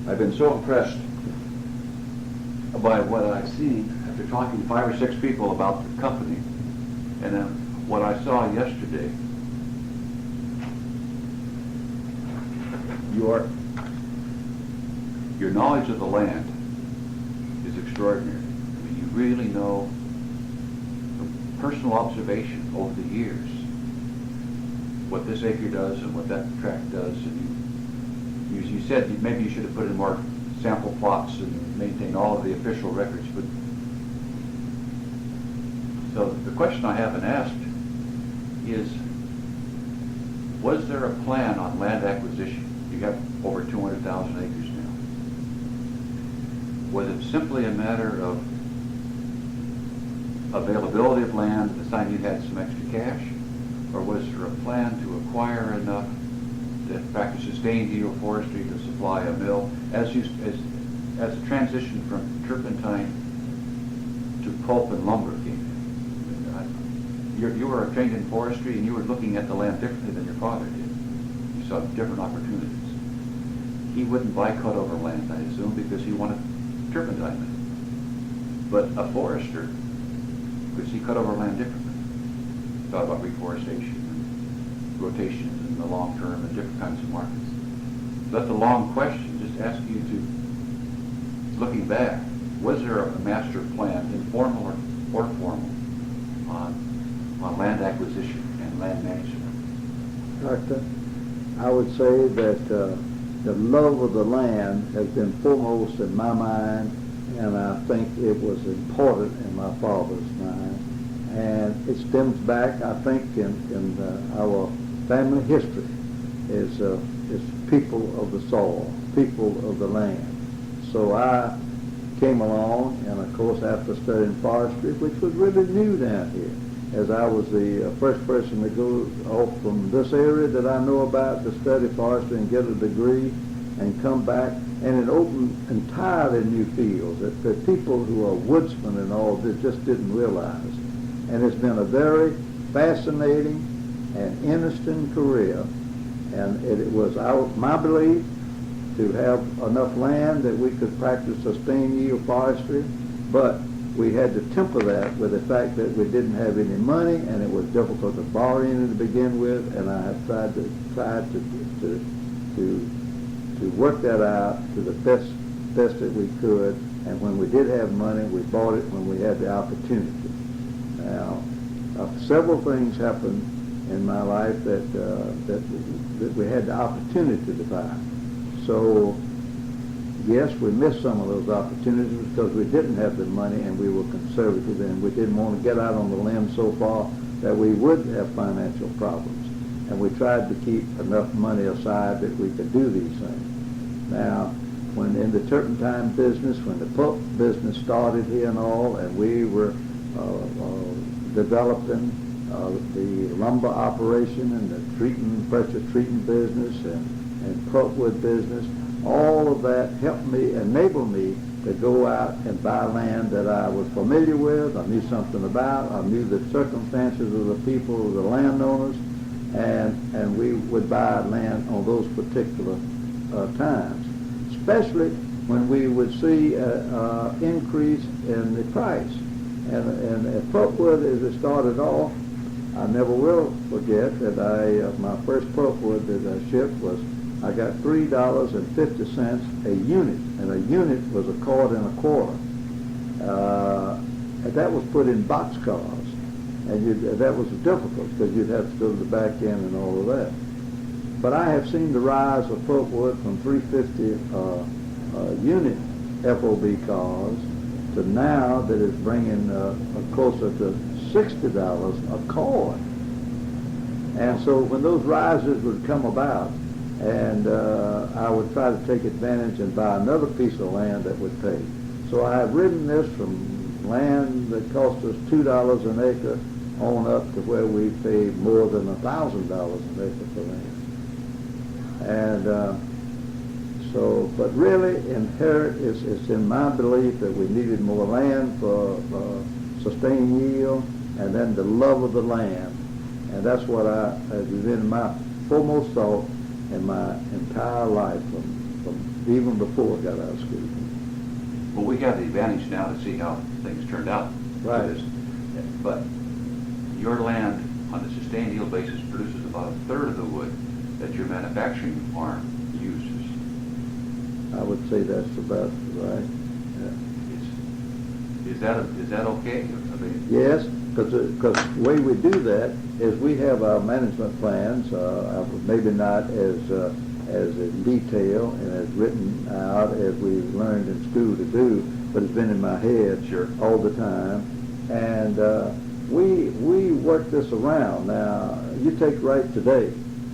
I've been so impressed by what I've seen after talking to 5 or 6 people about the company, and then what I saw yesterday. Your knowledge of the land is extraordinary. I mean, you really know from personal observation over the years what this acre does and what that tract does, and you said maybe you should have put in more sample plots and maintain all of the official records, but so the question I haven't asked is, was there a plan on land acquisition? You have over 200,000 acres now. Was it simply a matter of availability of land at the time you had some extra cash? Or was there a plan to acquire enough to practice sustained yield forestry to supply a mill as the transition from turpentine to pulp and lumber came in? You were trained in forestry and you were looking at the land differently than your father did. You saw different opportunities. He wouldn't buy cutover land, I assume, because he wanted turpentine land. But a forester could see cutover land differently. Thought about reforestation and rotations in the long term and different kinds of markets. That's a long question. Just ask you to, looking back, was there a master plan, informal or formal, on land acquisition and land management? Doctor, I would say that the love of the land has been foremost in my mind, and I think it was important in my father's mind. And it stems back, I think, in our family history is people of the soil, people of the land. So I came along, and of course after studying forestry, which was really new down here, as I was the first person to go off from this area that I know about to study forestry and get a degree and come back, and it opened entirely new fields that the people who are woodsmen and all this just didn't realize. And it's been a very fascinating and interesting career, and it was my belief to have enough land that we could practice sustained yield forestry, but we had to temper that with the fact that we didn't have any money, and it was difficult to borrow any to begin with, and I have tried to work that out to the best that we could, and when we did have money, we bought it when we had the opportunity. Now, several things happened in my life that we had the opportunity to buy. So, yes, we missed some of those opportunities because we didn't have the money and we were conservative, and we didn't want to get out on the limb so far that we would have financial problems. And we tried to keep enough money aside that we could do these things. Now, when in the turpentine business, when the pulp business started here and all, and we were developing the lumber operation and the pressure treating business and pulpwood business, all of that helped me, enabled me to go out and buy land that I was familiar with, I knew something about, I knew the circumstances of the people, of the landowners, and we would buy land on those particular times, especially when we would see an increase in the price. And at pulpwood, as it started off, I never will forget that my first pulpwood that I shipped was, I got $3.50 a unit, and a unit was a cord and a quarter. And that was put in boxcars, and that was difficult because you'd have to go to the back end and all of that. But I have seen the rise of pulpwood from $3.50 unit FOB cars to now that is bringing closer to $60 a cord. And so when those rises would come about, and I would try to take advantage and buy another piece of land that would pay. So I have ridden this from land that cost us $2 an acre on up to where we paid more than $1,000 an acre for land. And but really, it's in my belief that we needed more land for sustained yield, and then the love of the land. And that's what has been my foremost thought in my entire life, from even before I got out of school. Well, we got the advantage now to see how things turned out. Right. But your land, on a sustained yield basis, produces about a third of the wood that your manufacturing farm uses. I would say that's about right. Is that okay? I mean, Yes, because the way we do that is we have our management plans, maybe not as in detail and as written out as we learned in school to do, but it's been in my head Sure. all the time. And we work this around. Now, you take right today,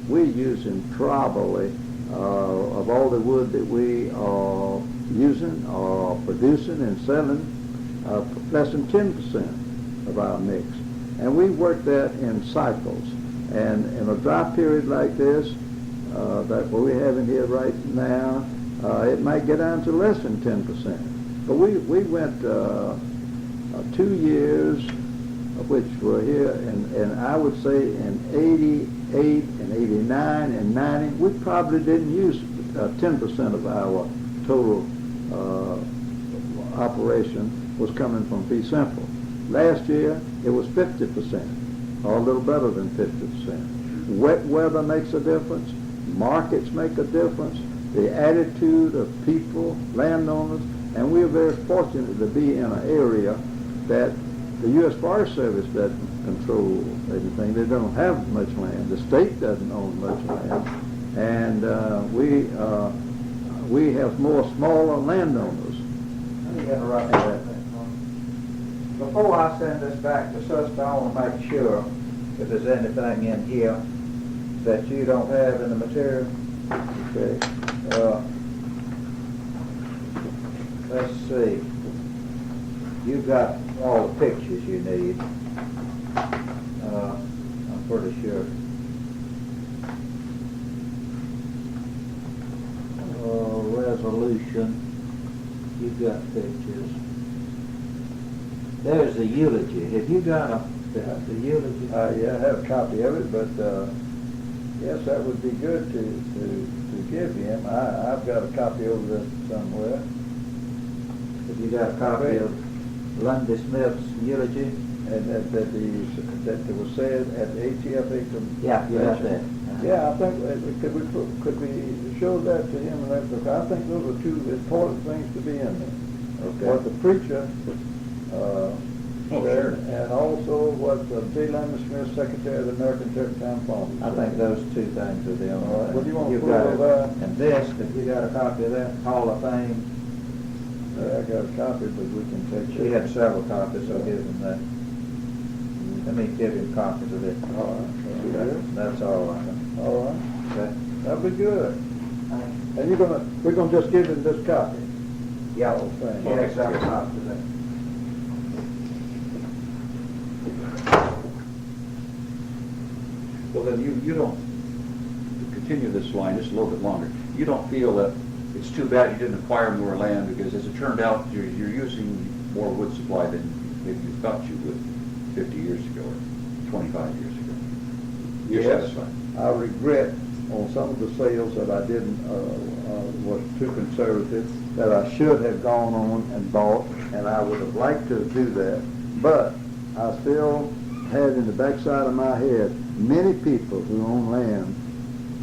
we're using probably of all the wood that we are using or producing and selling, less than 10% of our mix. And we work that in cycles. And in a dry period like this, that what we're having here right now, it might get down to less than 10%. But we went 2 years, which were here, and I would say in 88 and 89 and 90, we probably didn't use 10% of our total operation was coming from fee simple. Last year, it was 50%, or a little better than 50%. Wet weather makes a difference. Markets make a difference. The attitude of people, landowners, and we're very fortunate to be in an area that the U.S. Forest Service doesn't control anything. They don't have much land. The state doesn't own much land. And we have more smaller landowners. Let me interrupt you. Before I send this back to sister, I want to make sure if there's anything in here that you don't have in the material. Okay. Let's see. You've got all the pictures you need. I'm pretty sure. Resolution. You've got pictures. There's the eulogy. Have you got the eulogy? Yeah, I have a copy of it, but yes, that would be good to give him. I've got a copy over there somewhere. Have you got a copy of Lundy Smith's eulogy? And that was said at the ATFA convention. Yeah, you got that. Yeah, I think could we show that to him? Because I think those are two important things to be in there. Okay. What the preacher sure. and also what J. Lundy Smith, Secretary of the American Church-Town Farmers. I think those two things are the only All right. things. What do you want to You've put got over it. And this, if you got a copy of that, Hall of Fame, Yeah, I got a copy, but we can take she it. had several copies, so I'll give him that. Let me give him copies of it. All right. That's all right. All right. Okay. That'll be good. And we're gonna just give him this copy. Yeah, Whole thing. she had several copies of that. well, then you don't, to continue this line just a little bit longer, you don't feel that it's too bad you didn't acquire more land, because as it turned out, you're using more wood supply than maybe you thought you would 50 years ago or 25 years ago. You're Yes, satisfied? I regret on some of the sales that I didn't, was too conservative, that I should have gone on and bought, and I would have liked to do that. But I still had in the backside of my head many people who own land,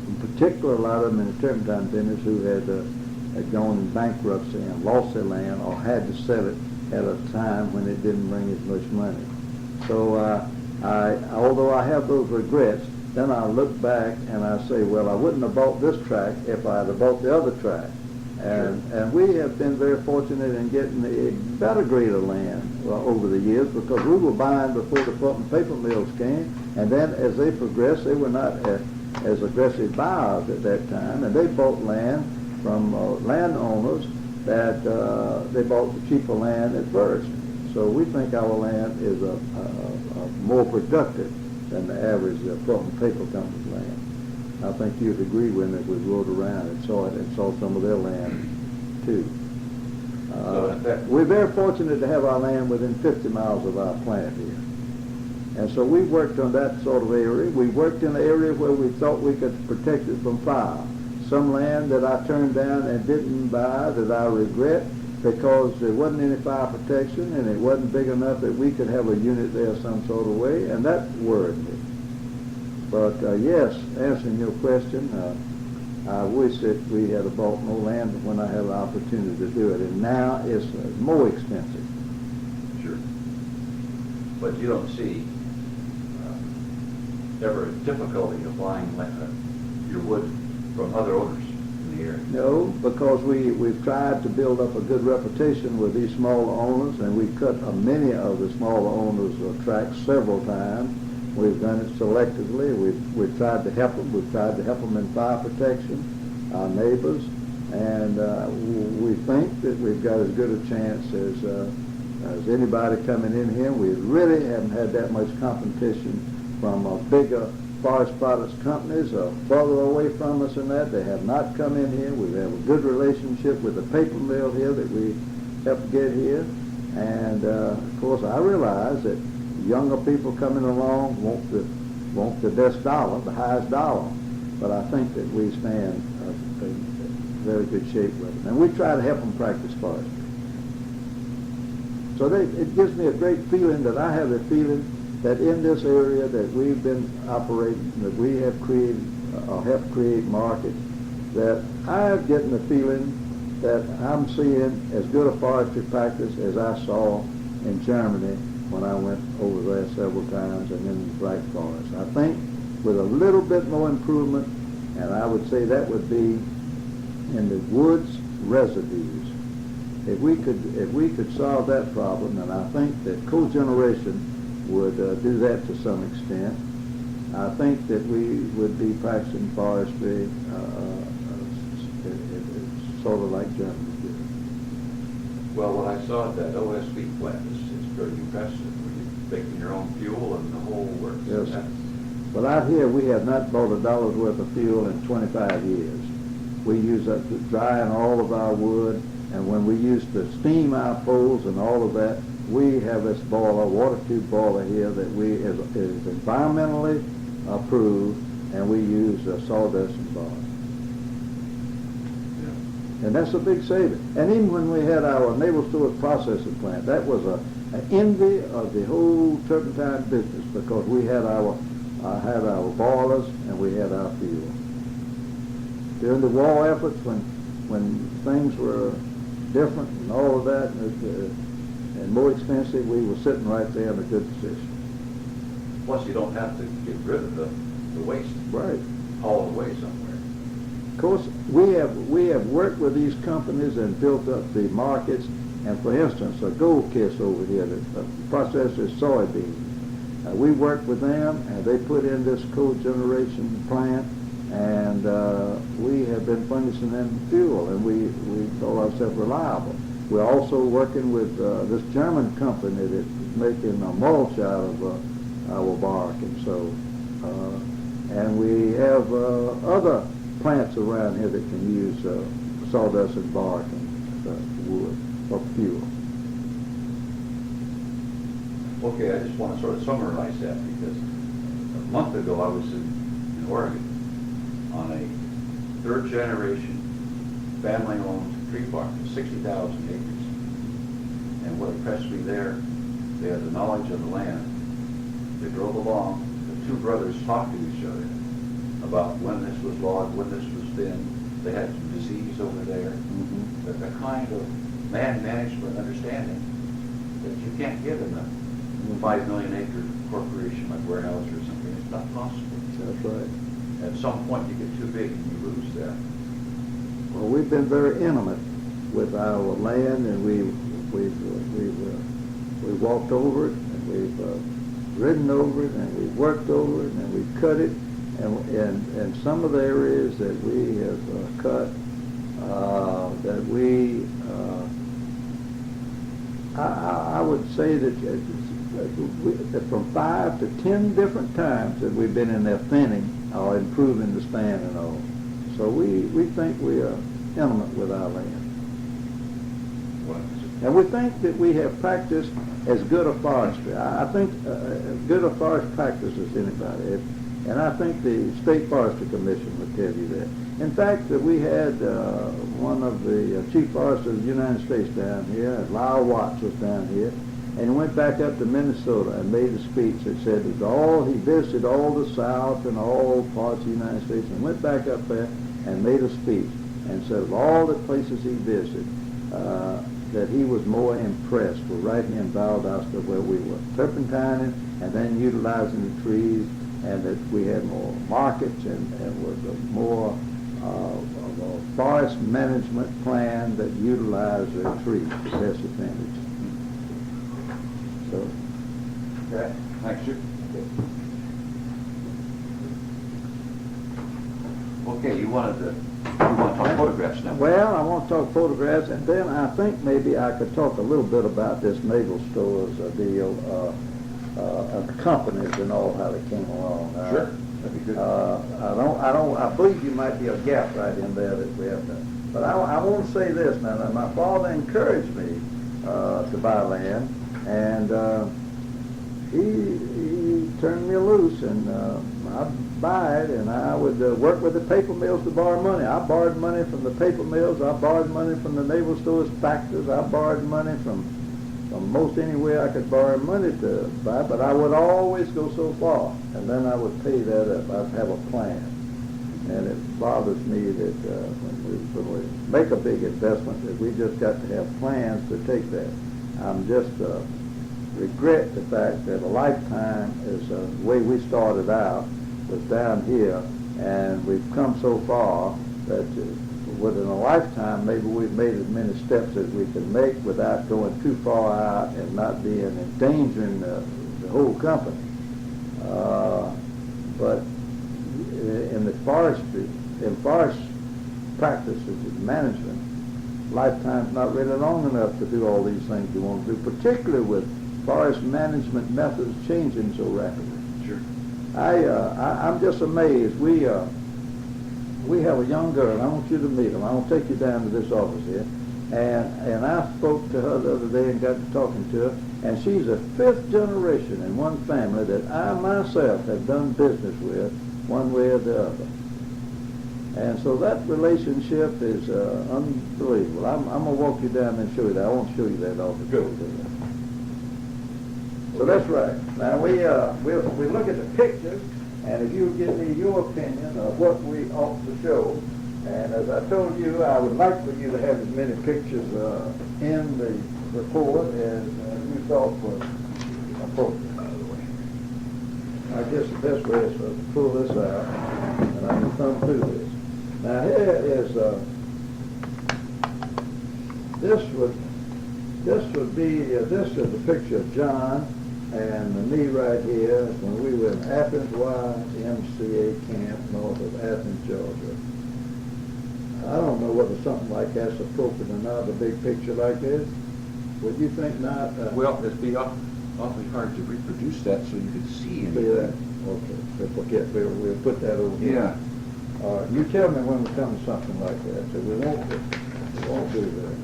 in particular a lot of them in the turpentine business, who had gone in bankruptcy and lost their land or had to sell it at a time when it didn't bring as much money. So although I have those regrets, then I look back and I say, well, I wouldn't have bought this tract if I had bought the other tract. And we have been very fortunate in getting a better grade of land over the years, because we were buying before the pulp and paper mills came, and then as they progressed, they were not as aggressive buyers at that time, and they bought land from landowners that they bought the cheaper land at first. So we think our land is more productive than the average pulp and paper company's land. I think you'd agree with me if we rode around and saw it and saw some of their land too. We're very fortunate to have our land within 50 miles of our plant here. And so we worked on that sort of area. We worked in an area where we thought we could protect it from fire. some land that I turned down and didn't buy that I regret because there wasn't any fire protection and it wasn't big enough that we could have a unit there some sort of way, and that worried me. But yes, answering your question, I wish that we had bought more land when I had the opportunity to do it, and now it's more expensive. Sure. But you don't see ever a difficulty of buying your wood from other owners in the area? No, because we've tried to build up a good reputation with these smaller owners, and we've cut many of the smaller owners' tracks several times. We've done it selectively. We've tried to help them. We've tried to help them in fire protection, our neighbors, and we think that we've got as good a chance as anybody coming in here. We really haven't had that much competition from bigger forest products companies further away from us than that. They have not come in here. We have a good relationship with the paper mill here that we helped get here. And of course, I realize that younger people coming along want the best dollar, the highest dollar. But I think that we stand in very good shape with them. And we try to help them practice forestry. So it gives me a great feeling that I have a feeling that in this area that we've been operating, that we have created or helped create markets, that I'm getting the feeling that I'm seeing as good a forestry practice as I saw in Germany when I went over there several times and in the Black Forest. I think with a little bit more improvement, and I would say that would be in the woods residues. If we could solve that problem, and I think that cogeneration would do that to some extent, I think that we would be practicing forestry sort of like Germany did. Well, what I saw at that OSB plant is very impressive. You're making your own fuel and the whole works. Yes. But out here we have not bought a dollar's worth of fuel in 25 years. We use that to drying all of our wood, and when we used to steam our poles and all of that, we have this boiler, water tube boiler here that is environmentally approved, and we use sawdust and bark. Yeah. And that's a big saving. And even when we had our Naval Storage Processing Plant, that was an envy of the whole turpentine business because we had our boilers and we had our fuel. During the war efforts, when things were different and all of that, and more expensive, we were sitting right there in a good position. Plus, you don't have to get rid of the waste. Right. Haul it away somewhere. Of course, we have worked with these companies and built up the markets. And for instance, a Gold Kiss over here that processes soybeans. We worked with them, and they put in this cogeneration plant, and we have been furnishing them fuel, and we call ourselves reliable. We're also working with this German company that's making a mulch out of our bark, and so, and we have other plants around here that can use sawdust and bark and wood for fuel. Okay, I just want to sort of summarize that because a month ago I was in Oregon on a third generation family-owned tree farm, 60,000 acres. And what impressed me there, they had the knowledge of the land. They drove along, the two brothers talked to each other about when this was logged, when this was thinned. They had some disease over there. Mm-hmm. The kind of land management understanding that you can't get in a 5 million acre corporation like Weyerhaeuser or something. It's not possible. That's right. At some point you get too big and you lose that. Well, we've been very intimate with our land, and we've walked over it, and we've ridden over it, and we've worked over it, and we've cut it, and some of the areas that we have cut, that we, I would say that from 5 to 10 different times that we've been in there thinning or improving the span and all. So we think we are intimate with our land. And we think that we have practiced as good a forestry. I think good a forest practice as anybody. And I think the State Forestry Commission would tell you that. In fact, we had one of the chief foresters of the United States down here, Lyle Watts was down here, and he went back up to Minnesota and made a speech that said that he visited all the South and all parts of the United States, and went back up there and made a speech and said of all the places he visited, that he was more impressed with right here in Valdosta where we were turpentining and then utilizing the trees, and that we had more markets and was a more of a forest management plan that utilized the trees to best advantage. So, Okay. Thanks, Chief. Okay, you want to talk photographs now? well, I want to talk photographs, and then I think maybe I could talk a little bit about this naval stores deal, the companies and all, how they came along. Sure, that'd be good. I believe you might be a gap right in there that we have done. But I want to say this now, that my father encouraged me to buy land, and he turned me loose, and I'd buy it, and I would work with the paper mills to borrow money. I borrowed money from the paper mills, I borrowed money from the naval stores factories, I borrowed money from most anywhere I could borrow money to buy, but I would always go so far, and then I would pay that up. I'd have a plan. And it bothers me that when we make a big investment, that we just got to have plans to take that. I'm just regret the fact that a lifetime is the way we started out was down here, and we've come so far that within a lifetime maybe we've made as many steps as we can make without going too far out and not being endangering the whole company. But in the forestry, in forest practices and management, lifetime's not really long enough to do all these things you want to do, particularly with forest management methods changing so rapidly. Sure. I'm just amazed. We have a young girl. I want you to meet her. I want to take you down to this office here. And I spoke to her the other day and got to talking to her. And she's a fifth generation in one family that I myself have done business with one way or the other. And so that relationship is unbelievable. I'm going to walk you down and show you that. I won't show you that office. Good. So that's right. Now we look at the pictures, and if you give me your opinion of what we ought to show, and as I told you, I would like for you to have as many pictures in the report as you thought was appropriate. I guess the best way is to pull this out, and I can thumb through this. Now here is this is a picture of John and me right here when we were in Athens, YMCA camp north of Athens, Georgia. I don't know whether something like that's appropriate or not, a big picture like this. Would you think not? Well, it'd be awfully hard to reproduce that so you could see See that? anything. Okay, we'll put that over here. Yeah. You tell me when we come to something like that, so we won't do that.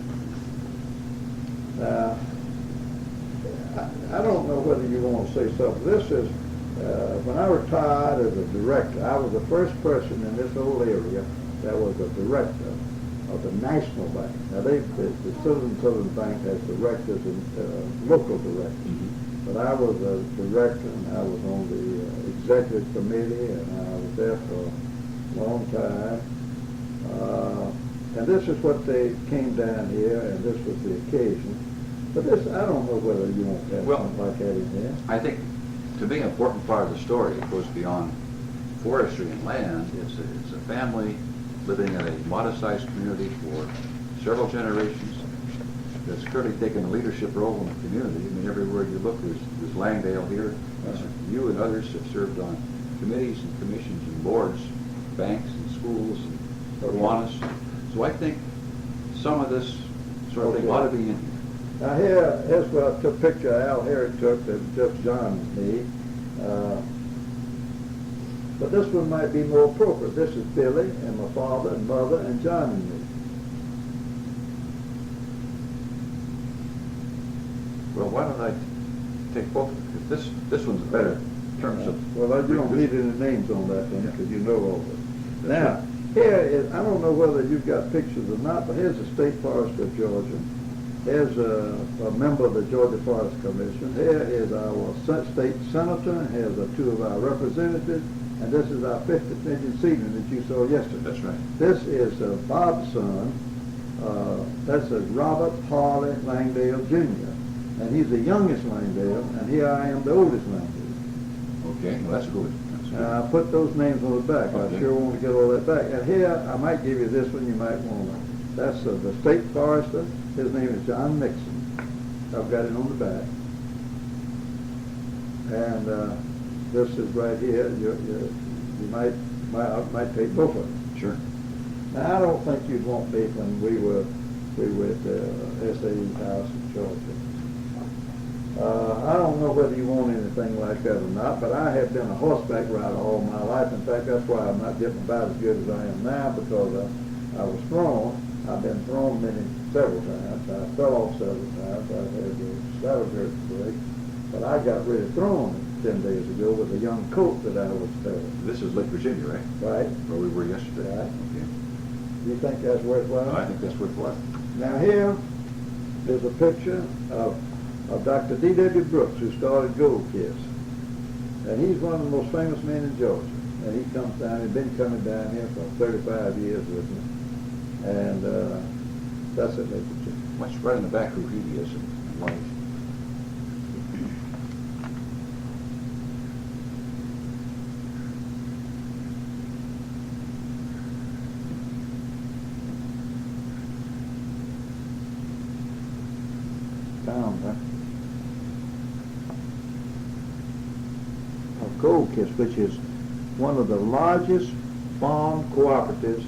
Now, I don't know whether you want to say something. This is, when I retired as a director, I was the first person in this whole area that was a director of the National Bank. Now, the Southern Bank has directors and local directors. Mm-hmm. But I was a director, and I was on the executive committee, and I was there for a long time. And this is what they came down here, and this was the occasion. But this, I don't know whether you want to have something like that in there. I think, to me, an important part of the story, it goes beyond forestry and land. It's a family living in a modest-sized community for several generations that's clearly taken a leadership role in the community. I mean, everywhere you look, there's Langdale here. You and others have served on committees and commissions and boards, banks and schools and Kiwanis. So I think some of this sort of thing ought to be in here. Now here's what I took a picture Al Harry took that just John and me. But this one might be more appropriate. This is Billy and my father and mother and John and me. Well, why don't I take both? This one's better in terms of. Well, you don't need any names on that then, because you know all of it. Now, Here is, I don't know whether you've got pictures or not, but here's the State Forest of Georgia. Here's a member of the Georgia Forest Commission. Here is our state senator. Here's two of our representatives. And this is our 50th million seedling that you saw yesterday. That's right. This is Bob's son. That's Robert Harley Langdale Jr. And he's the youngest Langdale, and here I am, the oldest Langdale. Okay, well, that's good. That's good. I put those names on the back. Okay. I sure want to get all that back. And here, I might give you this one. You might want to. That's the state forester. His name is John Nixon. I've got it on the back. And this is right here. You might take both of them. Sure. Now, I don't think you'd want me when we were at SAE's house in Georgia. I don't know whether you want anything like that or not, but I have been a horseback rider all my life. In fact, that's why I'm not getting about as good as I am now, because I was thrown. I've been thrown several times. I fell off several times. I've had the saddle girth break. But I got really thrown 10 days ago with a young colt that I was telling. This is Lake Virginia, right? Right? Where we were yesterday. Right. Okay. You think that's worthwhile? I think that's worthwhile. Now here is a picture of Dr. D.W. Brooks, who started Gold Kiss. And he's one of the most famous men in Georgia. And he comes down, he's been coming down here for 35 years with me. And that's it, ladies and gentlemen. Watch right in the back who he is and why. Down there. Of Gold Kiss, which is one of the largest farm cooperatives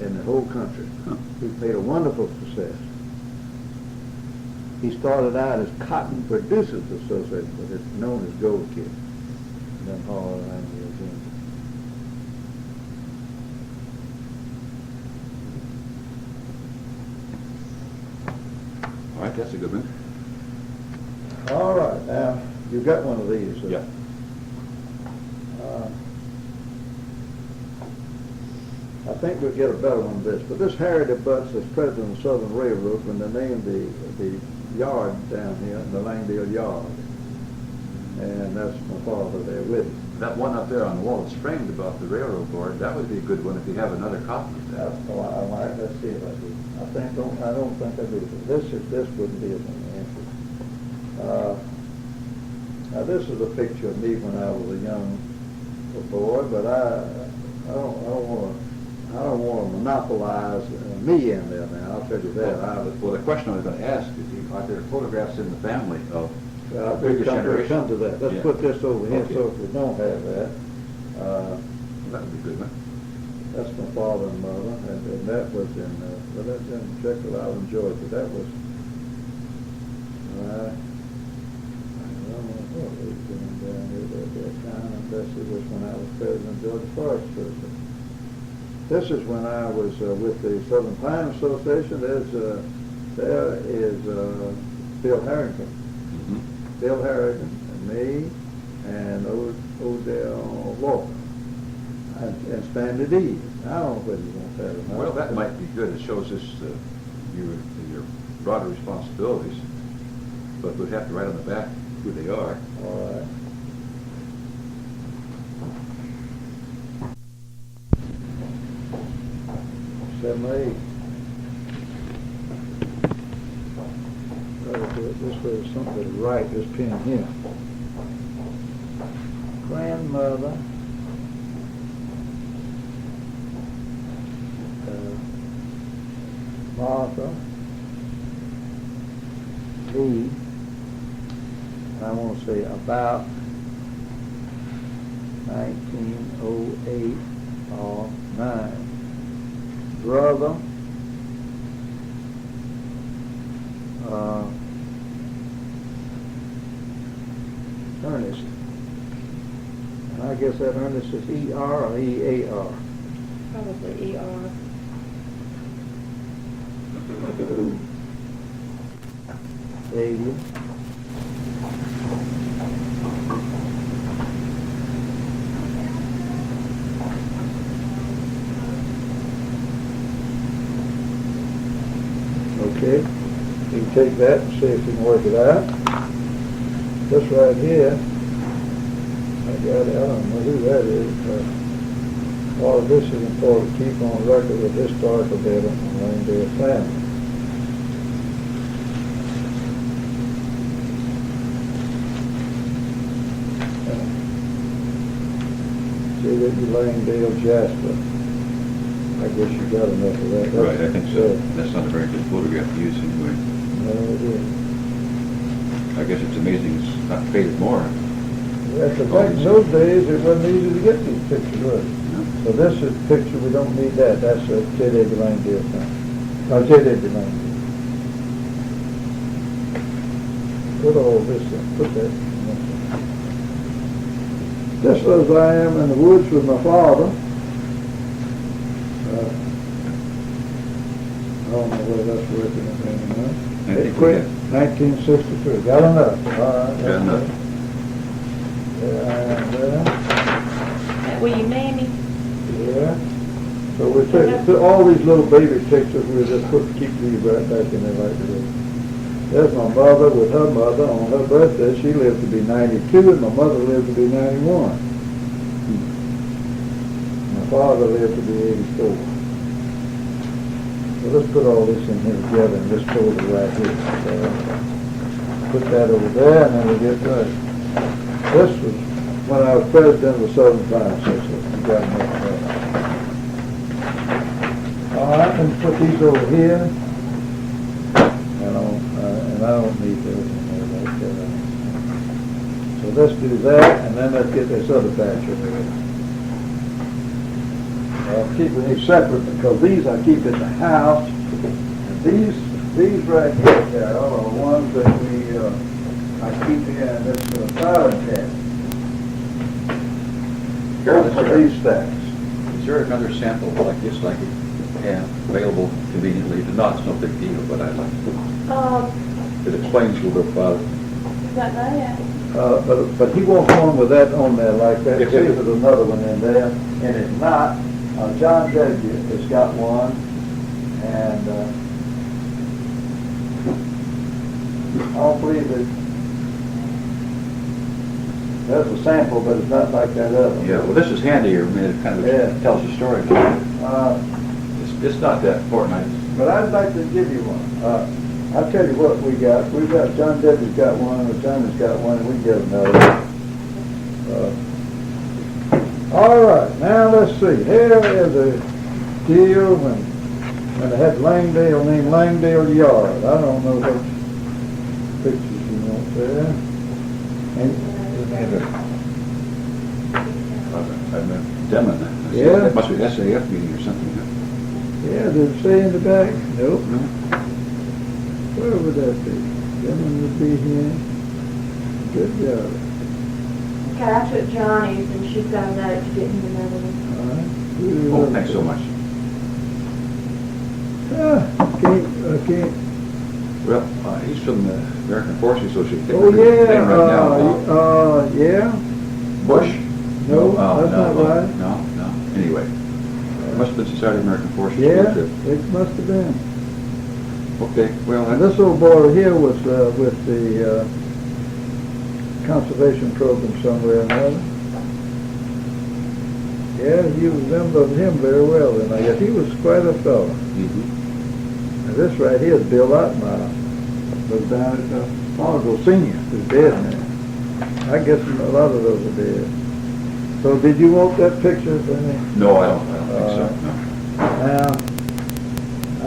in the whole country. He's made a wonderful success. He started out as Cotton Producers Association, but it's known as Gold Kiss. And then Harley Langdale Jr. All right, that's a good one. All right, now, you've got one of these. Yeah. I think we'll get a better one than this. But this Harry Butts is president of the Southern Railroad when they named the yard down here, the Langdale Yard. And that's my father there with him. That one up there on the wall that's framed about the railroad board, that would be a good one if you have another copy of that. Let's see if I do. I don't think I do. This wouldn't be as an answer. Now this is a picture of me when I was a young boy, but I don't want to monopolize me in there now. I'll tell you that. Well, the question I was going to ask is, are there photographs in the family of We'll previous come generation? to that. Let's Yeah. put this over here, Okay. so if we don't have that, That would be a good one. that's my father and mother, and that was that's in Czechoslovakia, Georgia. That was, I don't know what they were doing down here at that time, unless it was when I was president of Georgia Forest Service. This is when I was with the Southern Pine Association. There is Bill Harrington. Mm-hmm. Bill Harrington and me and Odell Walker and Stanley Dees. I don't know whether you want that or not. Well, that might be good. It shows us your broader responsibilities, but we'd have to write on the back who they are. All right. $7 8. This way is something to write, this pen here. Grandmother. Martha. Lee. I want to say about 1908 or 9. Brother. Ernest. And I guess that Ernest is E-R or E-A-R? Probably ER. Alien. Okay, you can take that and see if you can work it out. This right here, I got it, I don't know who that is, but all of this is important to keep on record with historical data on the Langdale family. See that you Langdale Jasper. I guess you got enough of that. Right, I think so. Yeah. That's not a very good photograph to use anyway. No, it is. I guess it's amazing it's not faded more. That's the fact, in those days, it wasn't easy to get these pictures, was it? No. So this is a picture, we don't need that, that's a J. David Langdale thing. No, J. David Langdale. Put all this in, put that in. Just as I am in the woods with my father. I don't know whether that's working or anything. I think It we quit have. 1963, got enough. All right. Got enough. Yeah, and, Will you mammy? yeah. So we took all these little baby pictures, we just keep these right back in there like this. There's my mother with her mother on her birthday. She lived to be 92 and my mother lived to be 91. My father lived to be 84. So let's put all this in here together and just hold it right here. So put that over there and then we get ready. This was when I was president of the Southern Fire Association. You got enough of that. All right, and put these over here. And I don't need those in there like that. So let's do that, and then let's get this other batch over here. I'm keeping these separate because these I keep in the house. And these right here, Carol, are ones that I keep here in this filing cabinet. Carol, For these stacks. Is there another sample like this, like you have available conveniently? If not, it's no big deal, but I'd like to. It explains a little bit about it. Is that that? But he wants one with that on there like that. Yes, See sir. if there's another one in there. And if not, John W. has got one. And I don't believe that there's a sample, but it's not like that other. Yeah, well, this is handier. I mean, it kind of Yeah. tells the story. It's not that important. But I'd like to give you one. I'll tell you what we got. We've got, John W.'s got one, or John has got one, and we can get another. All right, now let's see. Here is a deal when they had Langdale named Langdale Yard. I don't know what pictures you want there. I've done that. Yeah. It must be an SAF meeting or something. Yeah, does it say in the back? Nope. No? Where would that be? Gentlemen would be here. Good job. Okay, I took Johnny's and she's got a note to get him another one. All right. Oh, thanks so much. I can't. Well, he's from the American Forestry Association. Oh, Thing right now. yeah. Bush? No, Oh, that's not right. No. Anyway, it must have been Society of American Forestry. Yeah, it must have been. Okay, well, And this old boy here was with the conservation program somewhere or another. Yeah, you remember him very well then. I guess he was quite a fellow. Mm-hmm. And this right here is Bill Ottmeyer. Was down at Fargo Senior, who's dead now. I guess a lot of those are dead. So did you want that picture, Benny? No, I don't think so, no. Now,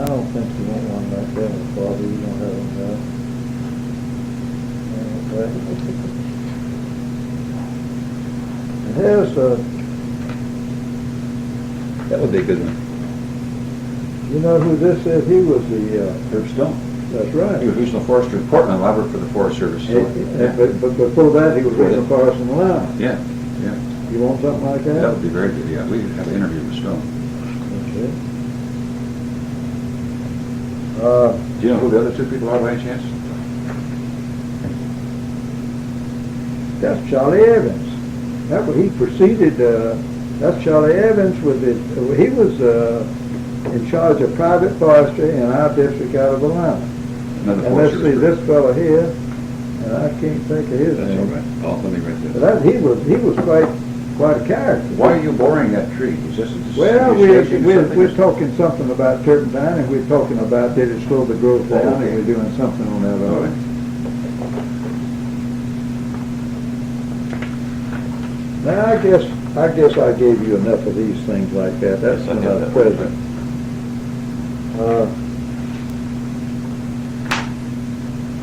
I don't think you want one like that, Father. You don't have one there. Okay. And here's That would be a good one. you know who this is? He was the, Herb Stone. that's right. He was regional forester in Portland. I worked for the Forest Service. So, But before that, he was regional forest in the line. yeah. You want something like that? That would be very good, yeah. We could have an interview with Stone. Okay. Do you know who the other two people are by any chance? That's Charlie Evans. That was, he preceded, that's Charlie Evans with it. He was in charge of private forestry in our district out of Atlanta. Another And let's forester. see, this fellow here, and I can't think of his That's all name. right. Oh, let me write But this. he was quite a character. Why are you boring that tree? Is this? Well, are you staging something? we're talking something about turpentine, and we're talking about did it slow the growth Oh, down, okay. and we're doing something on that. All right. Now, I guess I gave you enough of these things like that. That's Yes, I when did I was that. president.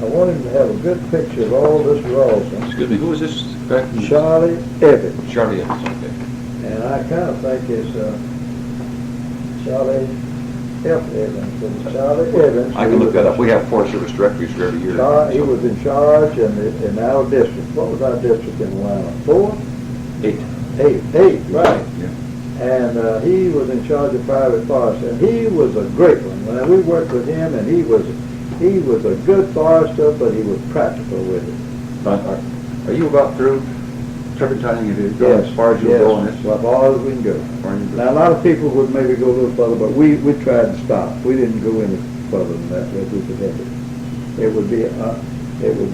I wanted to have a good picture of all this rosin. Excuse me, who is this? Back? Charlie Evans, Charlie Evans, okay. and I kind of think it's Charlie F. Evans. But Charlie Evans. I can look that up. We have Forest Service directories for every year. He was in charge in our district. What was our district in Atlanta? 4? 8. 8, right. Yeah. And he was in charge of private forestry, and he was a great one. When we worked with him, and he was a good forester, but he was practical with it. Are you about through turpentining? Have you gone as far as you go on this? As far as we can go. Far as you go. Now, a lot of people would maybe go a little further, but we tried to stop. We didn't go any further than that if we could help it. It would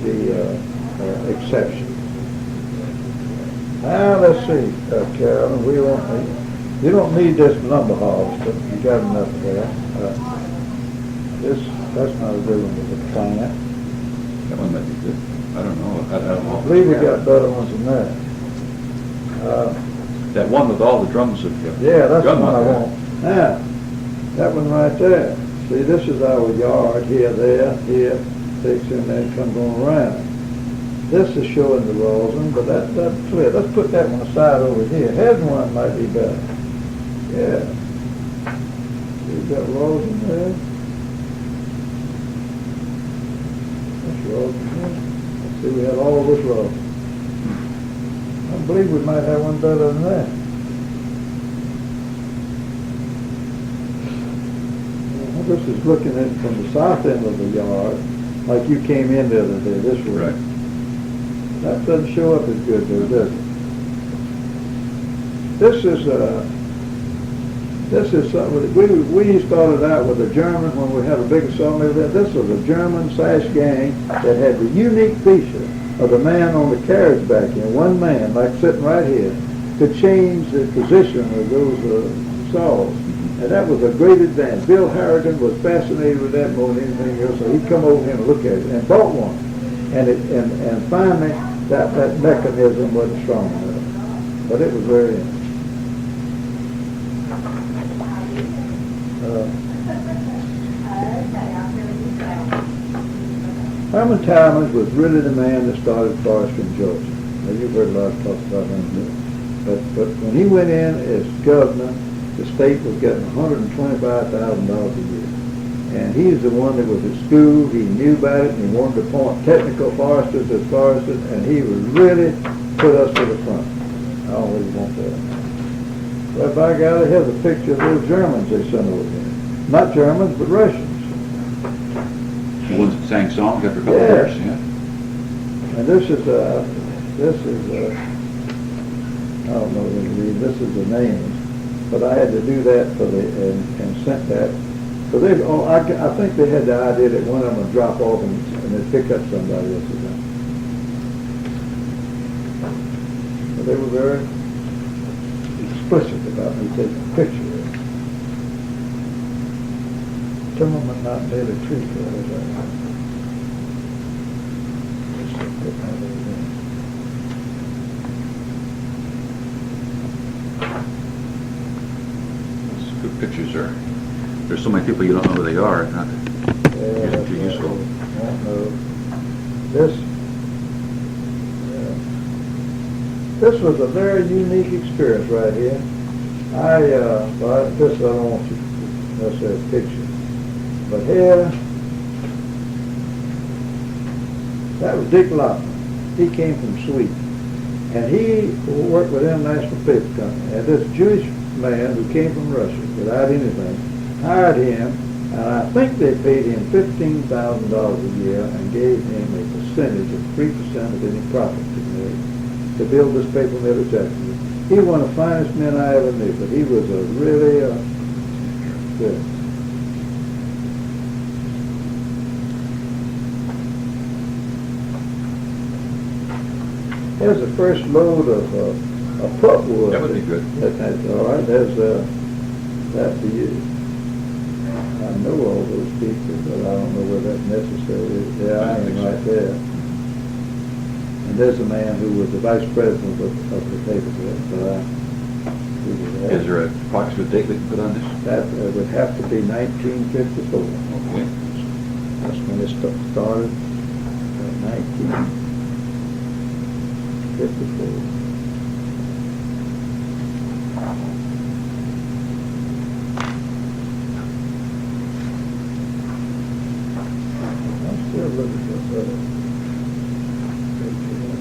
be exception. Now, let's see, Carolyn, you don't need this lumber harvester. You got enough of that. That's not a good one with the plant. That one might be good. I don't know. I don't know. I believe we got better ones than that. That one with all the drums of. Yeah, that's the drum one I on there. want. Now, that one right there. See, this is our yard, here, takes in there and comes on around. This is showing the rosin, but that's clear. Let's put that one aside over here. Here's one might be better. Yeah. We've got rosin there. That's rosin here. See, we had all this rosin. I believe we might have one better than that. This is looking in from the south end of the yard, like you came in the other day, this way. Right. That doesn't show up as good though, does it? This is something, we started out with a German, when we had a big sawmill there, this was a German sash gang that had the unique feature of the man on the carriage back here, one man, like sitting right here, could change the position of those saws. And that was a great advance. Bill Harrigan was fascinated with that more than anything else, so he'd come over here and look at it and bought one. And finally, that mechanism wasn't strong enough. But it was very interesting. Herman Talmadge was really the man that started forestry in Georgia. Now, you've heard a lot of talk about him. But when he went in as governor, the state was getting $125,000 a year. And he's the one that was at school, he knew about it, and he wanted to appoint technical foresters as foresters, and he would really put us to the front. I always want that. But by golly, here's a picture of those Germans they sent over there. Not Germans, but Russians. The ones that sang songs after a couple of Yeah. years, yeah. And this is I don't know what to read, this is the names. But I had to do that for and sent that. So I think they had the idea that one of them would drop off and they'd pick up somebody else's own. But they were very explicit about me taking a picture of it. Timmerman not made a tree for it. Good pictures are. There's so many people you don't know who they are. Not too useful. This was a very unique experience right here. I don't want you to necessarily picture, but here, that was Dick Lockman. He came from Sweden, and he worked with International Paper Company. And this Jewish man who came from Russia without anything hired him, and I think they paid him $15,000 a year and gave him a percentage of 3% of any profit he made to build this paper mill at Jacksonville. He was one of the finest men I ever knew, but he was a really Good. Here's the first load of pulpwood. That would be good. That's all right. There's that for you. I know all those people, but I don't know whether that's necessary. Yeah, I am right there. And there's a man who was the vice president of the paper. Is there an approximate date we can put on this? That would have to be 1954. Okay. That's when it started. 1954. I'm still looking for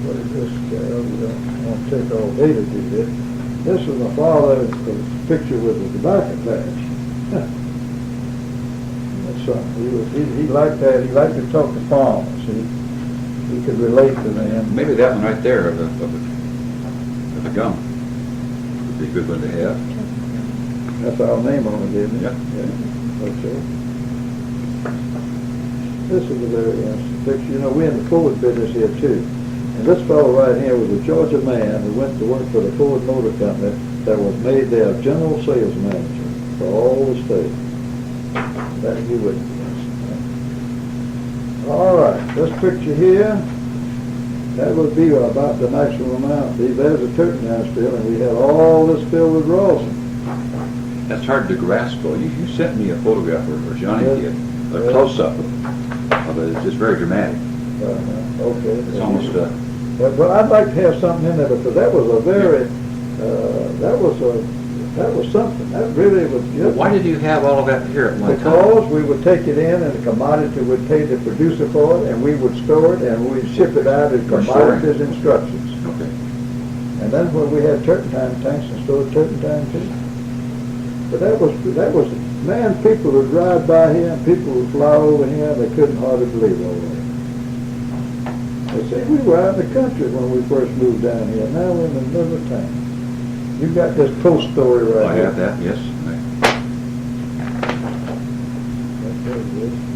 what is this? We don't want to take all day to do this. This was my father's picture with the tobacco patch. That's something. He liked that. He liked to talk to farmers. He could relate to them. Maybe that one right there of the gum would be a good one to have. That's our name on it, isn't it? Yeah. Okay. This is a very interesting picture. You know, we're in the Ford business here too. And this fellow right here was a Georgia man who went to work for the Ford Motor Company that was made their general sales manager for all the state. That you wouldn't guess. All right, this picture here, that would be about the maximum amount. See, there's a turpentine spill, and we had all this filled with rosin. That's hard to grasp, though. You sent me a photograph, or Johnny did, a close-up of it. It's just very dramatic. Okay. It's almost But I'd like to have something in there because that was a very, that was something. That really was just. Why did you have all of that here at one time? Because we would take it in and the commodity would pay the producer for it and we would store it and we'd ship it out as commodities instructions. Okay. And then when we had turpentine tanks and stored turpentine too. But that was, man, people would ride by here and people would fly over here and they couldn't hardly believe all that. But see, we were out in the country when we first moved down here. Now we're in the middle of town. You got this post story right I here. have that, yes.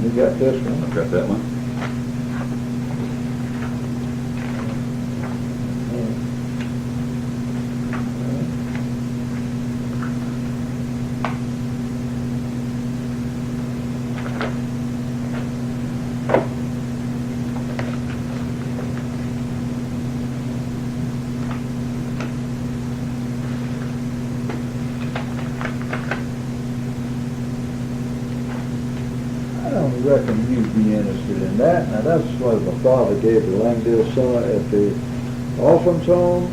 You got this one. I've got that one. I don't reckon you'd be interested in that. Now, that's what my father gave to Langdale son at the orphans home.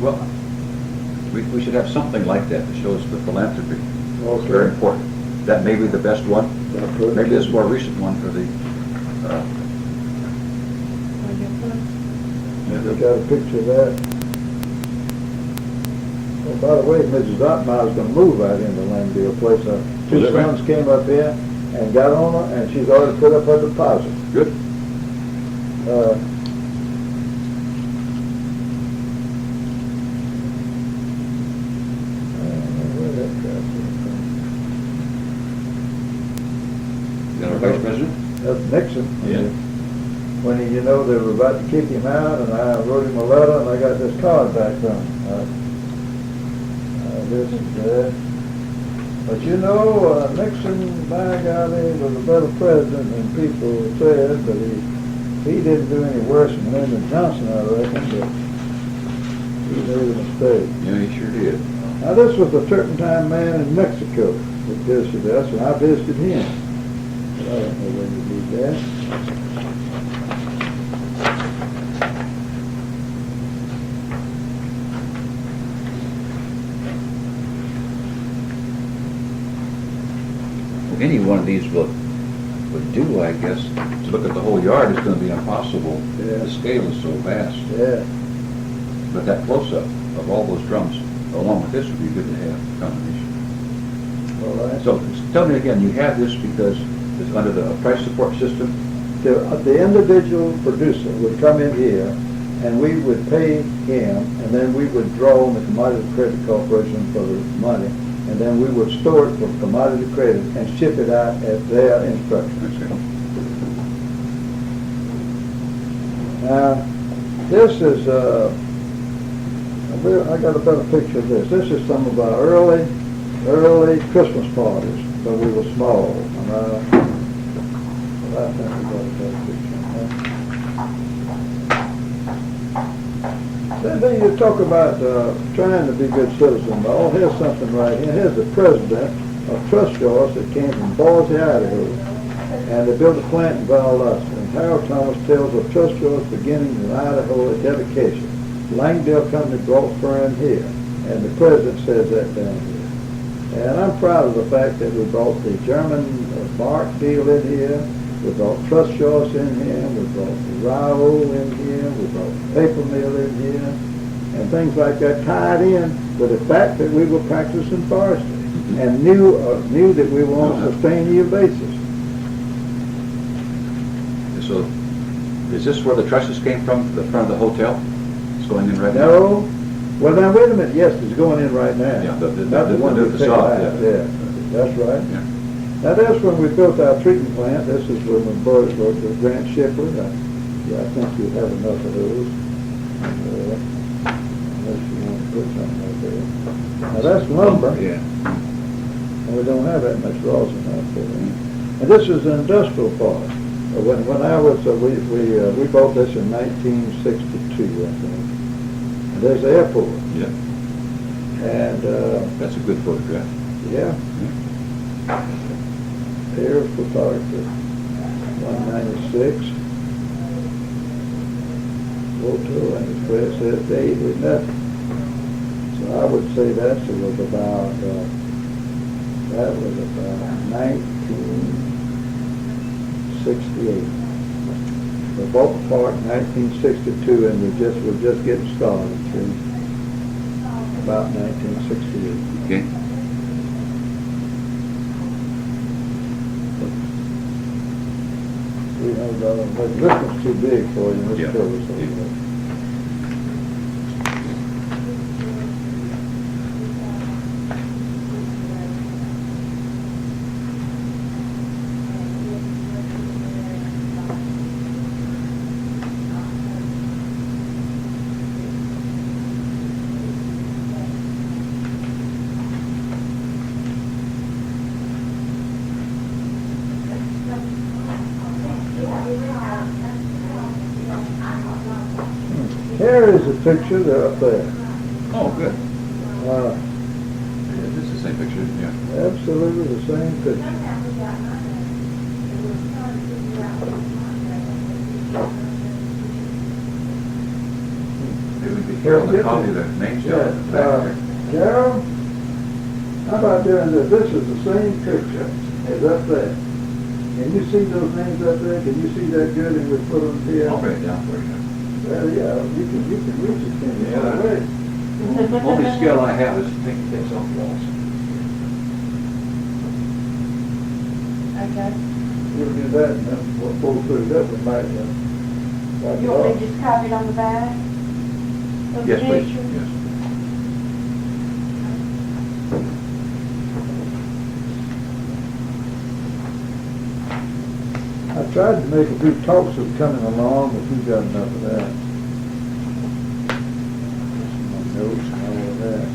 Well, we should have something like that that shows the philanthropy. It's Okay. very important. That may be the best one. Maybe this more recent one for the, You got a picture of that. Oh, by the way, Mrs. Ottmeyer's going to move out into Langdale place. Two that right? sons came up here and got on her, and she's already put up her deposit. good. Is that our vice president? That's Nixon. Yeah. When he, you know, they were about to kick him out, and I wrote him a letter, and I got this card back from him. This is that. But you know, Nixon, by golly, was a better president than people said, but he didn't do any worse than Lyndon Johnson, I reckon, but he made a mistake. Yeah, he sure did. Now, this was the turpentine man in Mexico that visited us, and I visited him. But I don't know when you did that. Any one of these would do, I guess. To look at the whole yard is going to be impossible. Yeah. The scale is so vast. Yeah. But that close-up of all those drums, along with this, would be good to have combination. All right. So tell me again, you have this because it's under the price support system? The individual producer would come in here, and we would pay him, and then we would draw on the Commodity Credit Corporation for the money, and then we would store it for commodity credit and ship it out at their instruction. Now, this is, I got a better picture of this. This is some of our early Christmas parties, but we were small. And I think we got a better picture. Then you talk about trying to be good citizens. Oh, here's something right here. Here's the president of Trust Choice that came from Boise, Idaho. And they built a plant in Valdosta. And Harold Thomas tells of Trust Choice beginning in Idaho at dedication. Langdale Company brought firm here. And the president says that down here. And I'm proud of the fact that we brought the German bark deal in here. We brought Trust Choice in here. We brought the Rao in here. We brought the paper mill in here. And things like that tied in with the fact that we were practicing forestry and knew that we were on a sustained yield basis. So, is this where the trusses came from, the front of the hotel? It's going in right now? No. Well, now, wait a minute. Yes, it's going in right now. Yeah, Not the one the that picked facade, out. yeah. Yeah, that's right. Yeah. Now, that's when we built our treatment plant. This is when we bought the Grant Shipley. I think you have enough of those. Unless you want to put something right there. Now, that's lumber. Yeah. And we don't have that much rosin out there. And this is an industrial park. When I was, we bought this in 1962, I think. And there's the airport. Yeah. And, That's a good photograph. yeah. There's photography, 196. Photo and express says date with nothing. So I would say that was about 1968. We bought the park in 1962, and we're just getting started through about 1968. Okay. This one's too big for you, Mr. Yeah. Curtis. Here is a picture, they're up there. Oh, good. Uh, Yeah, this is the same picture, yeah. Absolutely the same picture. Maybe we could carry the copy of the names down in the back there. Carol, how about doing this? This is the same picture as up there. Can you see those names up there? Can you see that good? And we put them here. I'll bring it down for you. Well, yeah, you can reach it, can you? Yeah. Only skill I have is taking things off walls. Okay. We'll do that and then we'll pull through that one might, You want me to just copy it on the back? Of the Yes, please, picture? yes. I tried to make a few talks of coming along, but we got enough of that. My notes and all of that.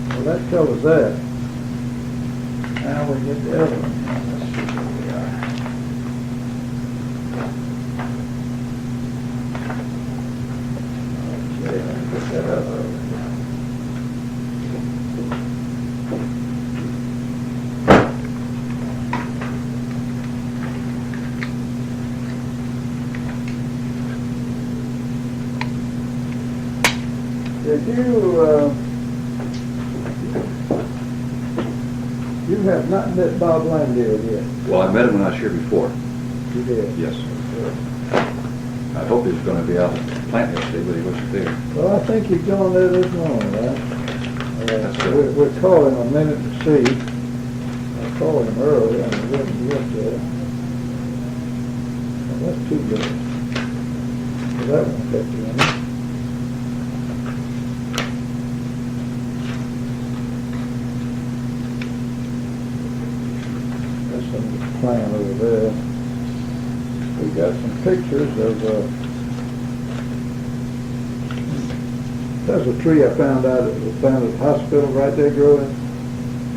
Well, that covers that. Now we get the other one. Let's see where we are. Okay, let me put that up over here. Did you have not met Bob Langdale yet? Well, I met him when I was here before. You did? Yes. I hope he was going to be out at the plant yesterday, but he wasn't there. Well, I think he's going there this morning, right? That's good. We're calling a minute to see. I called him early and he wouldn't get there. That's too bad. So that won't take you in. That's some plan over there. We got some pictures of, there's a tree I found at the hospital right there growing,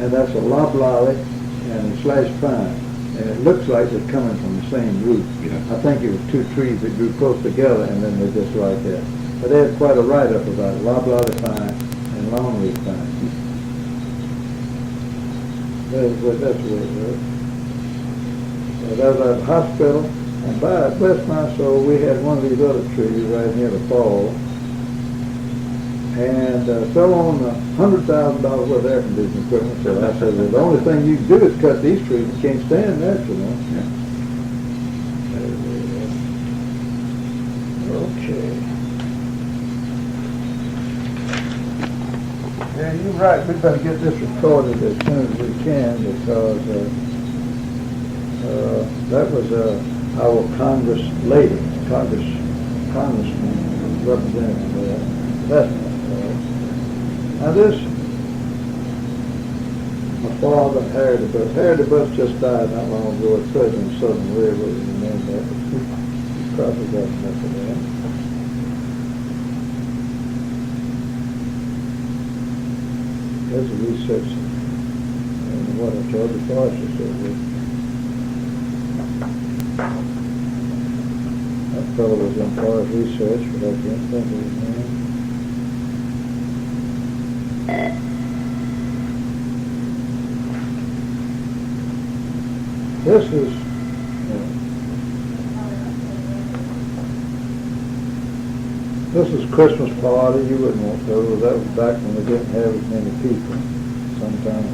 and that's a loblolly and a slash pine. And it looks like they're coming from the same root. Yeah. I think it was two trees that grew close together, and then they're just like that. But they had quite a write-up about it, loblolly pine and longleaf pine. That's the way it was. So that was at the hospital, and by bless my soul, we had one of these other trees right near the fall, and fell on $100,000 worth of air conditioning equipment. So I said, well, the only thing you can do is cut these trees. You can't stand that, you know. Yeah. Okay. Yeah, you're right. We better get this recorded as soon as we can, because that was our Congress lady, Congressman representative. That's not right. Now this, my father, Harry DeBus. Harry DeBus just died not long ago at President Southern Railroad. You remember that? He probably got enough of that. There's a research, and what I told the Forrester said. That fellow was in Forrest Research, but I can't think of his name. This is, this is Christmas party. You wouldn't want those. That was back when we didn't have as many people. Sometimes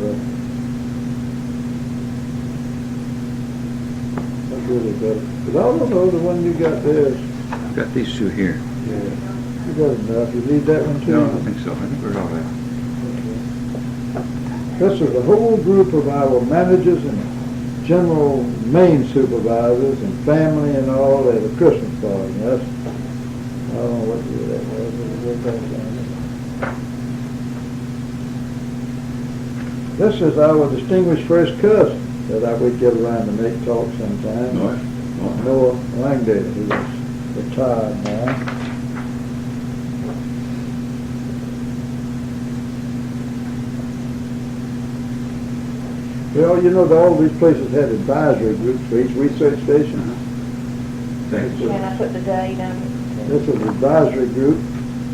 that's really better. But I don't know, the one you got there is, I've got these two here. yeah, you got enough. You need that one too? No, I don't think so. I think we're all right. This is a whole group of our managers and general main supervisors and family and all at a Christmas party. That's, I don't know what year that was. But it was back then. This is our distinguished first cousin that we get around to make talk sometimes. Noah Langdale, who's retired now. Well, you know, all these places had advisory groups for each research station. Thanks. Can I put the date on it? This is an advisory group.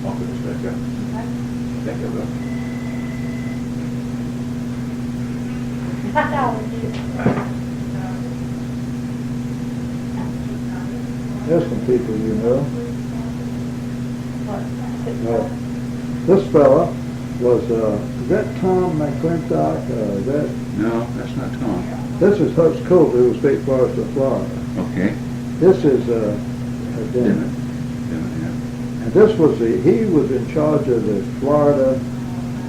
I'll put this back up. Thank you, Bill. There's some people you know. This fella was, is that Tom McClintock? Is that? No, that's not Tom. This is Hutch Coulter, who was State Forester of Florida. Okay. This is Dimmitt. and this was he was in charge of the Florida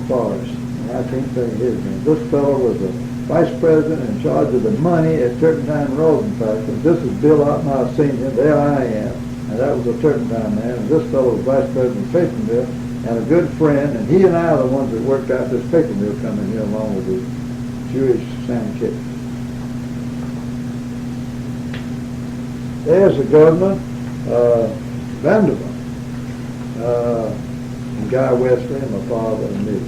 forest. And I can't think of his name. This fellow was a vice president in charge of the money at Turpentine Rolling Factory. This is Bill Otten. I've seen him. There I am. And that was a Turpentine man. And this fellow was vice president of paper mill and a good friend. And he and I are the ones that worked out this paper mill coming here along with the Jewish sandkits. There's the governor, Vanderbilt, and Guy Wesley, and my father and me.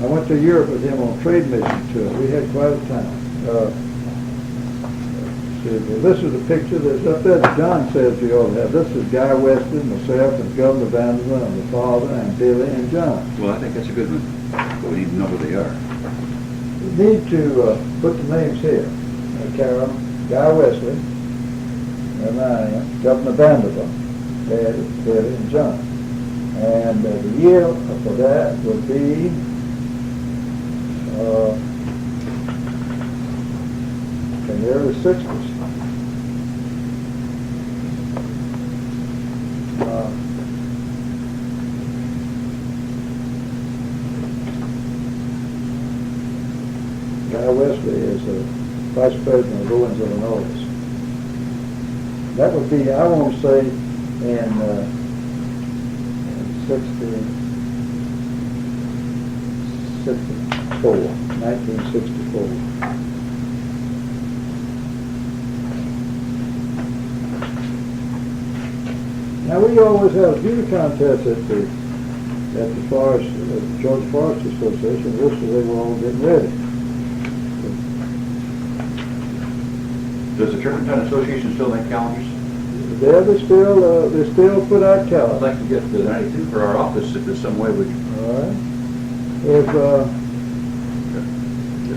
I went to Europe with him on trade mission tour. We had quite a time. This is a picture that's up there that John says we ought to have. This is Guy Wesley, myself, and Governor Vanderbilt, and the father, and Billy, and John. Well, I think that's a good one, but we need to know who they are. We need to put the names here. Carol, Guy Wesley, and I am, Governor Vanderbilt, Dad, Billy, and John. And the year for that would be in the early 60s. Guy Wesley is a vice president of Owens, Illinois. That would be, I want to say, in 1964. Now, we always had a beauty contest at the Forest, the Georgia Forest Association. This was, they were all getting ready. Does the Turpentine Association still make calendars? Yeah, they still put out I'd calendars. like to get the 92 for our office if there's some way we, All right. if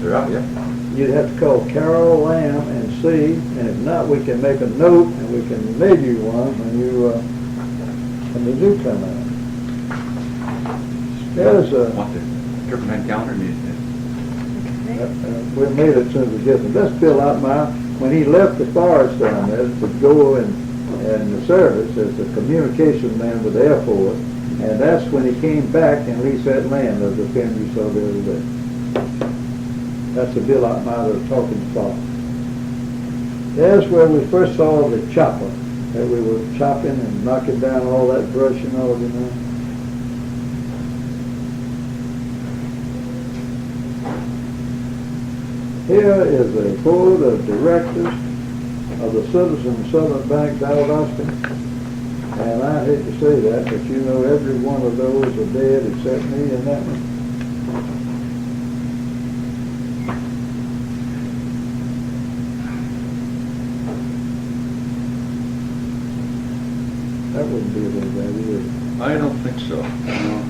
they're out yet. You'd have to call Carol Lamb and see, and if not, we can make a note and we can mail you one when they do come out. There's Want the Turpentine calendar? we'll mail it as soon as we get them. That's Bill Outmeyer. When he left the forest down there to go in the service as a communication man with the Air Force, and that's when he came back and leased that land of the film you saw the other day. That's the Bill Outmeyer that was talking about. There's where we first saw the chopper, that we were chopping and knocking down all that brush and all, you know. Here is a board of directors of the Citizens Southern Bank, Valdosta. And I hate to say that, but you know every one of those are dead except me and that one. That wouldn't be very bad either. I don't think so. No.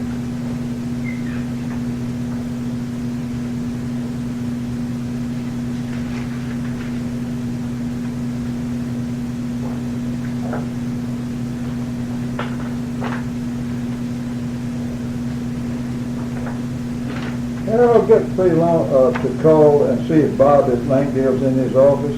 And I'll get pretty long to call and see if Bob at Langdale's in his office.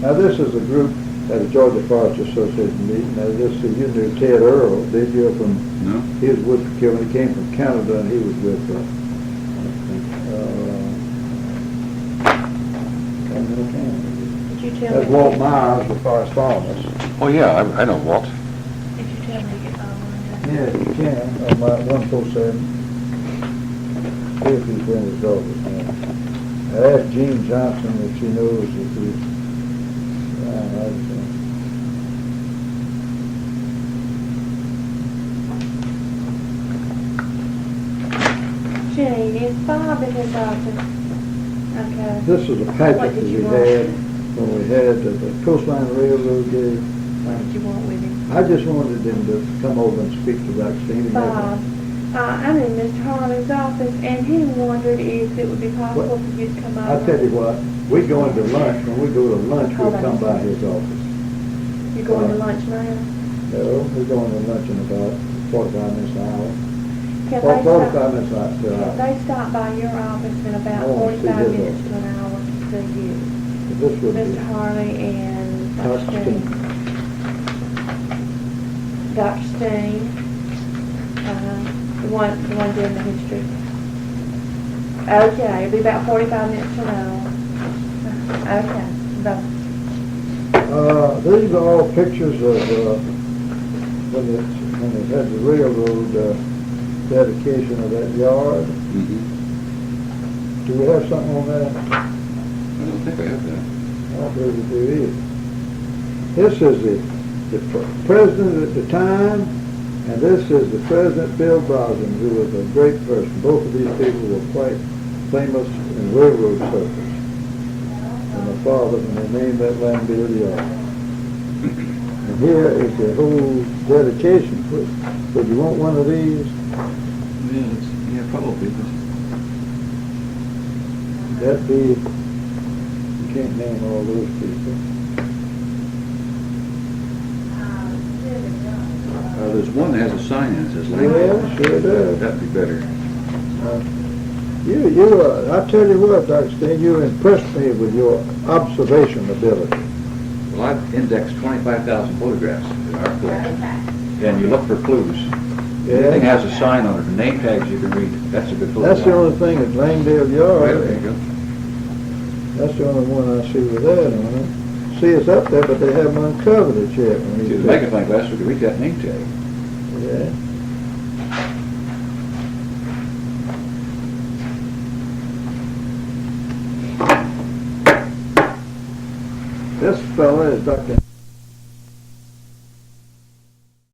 Now this is a group at the Georgia Forest Association meeting. Now this, you knew Ted Earl, did you? No. He was with Killen. He came from Canada and he was with Did you tell that's me? Walt Myers, the forest farmers. Oh, yeah, I know Walt. Did you tell me to get my one? Yeah, you can, on my 147. See if he's in his office now. I asked Jean Johnson if she knows if he's, Jenny, is Bob in his office? Okay. this is a packet What that did we you want? had when we had the Coastline Railroad Day. What did you want with him? I just wanted him to come over and speak to Roxanne. Bob, I'm in Mr. Harley's office, and he wondered if it would be possible for you to come over. I'll tell you what, we go into lunch. When we go to lunch, Hold we'll on come a by second. his office. You're going to lunch now? No, we're going to lunch in about 45 minutes an hour. Can Or they 45 stop, minutes to an can hour. they stop by your office in about I wanna see 45 his minutes office. to an hour to see you? This would be Mr. Harley and Dr. Dr. Steen. Steen. Dr. Steen, the one doing the history. Okay, it'll be about 45 minutes to an hour. Okay, bye. These are all pictures of when it had the railroad dedication of that yard. Mm-hmm. Do we have something on that? I don't think I have that. I don't believe we do either. This is the president at the time, and this is the president, Bill Brosnan, who was a great person. Both of these people were quite famous in railroad circles. And my father, and they named that Langdale yard. And here is the whole dedication. Would you want one of these? Yeah, probably. That be, you can't name all those people. There's one that has a sign in it that says Langdale. Yeah, sure does. That'd be better. I tell you what, Dr. Steen, you impressed me with your observation ability. Well, I've indexed 25,000 photographs in our collection, and you look for clues. Everything has a sign on it, the name tags you can read. That's a good photograph. That's the only thing at Langdale Well, there Yard. you go. That's the only one I see with that on it. see it's up there, but they haven't uncovered it yet. When See, you the magnifying glass, we can read that name tag. Yeah. This fella is Dr.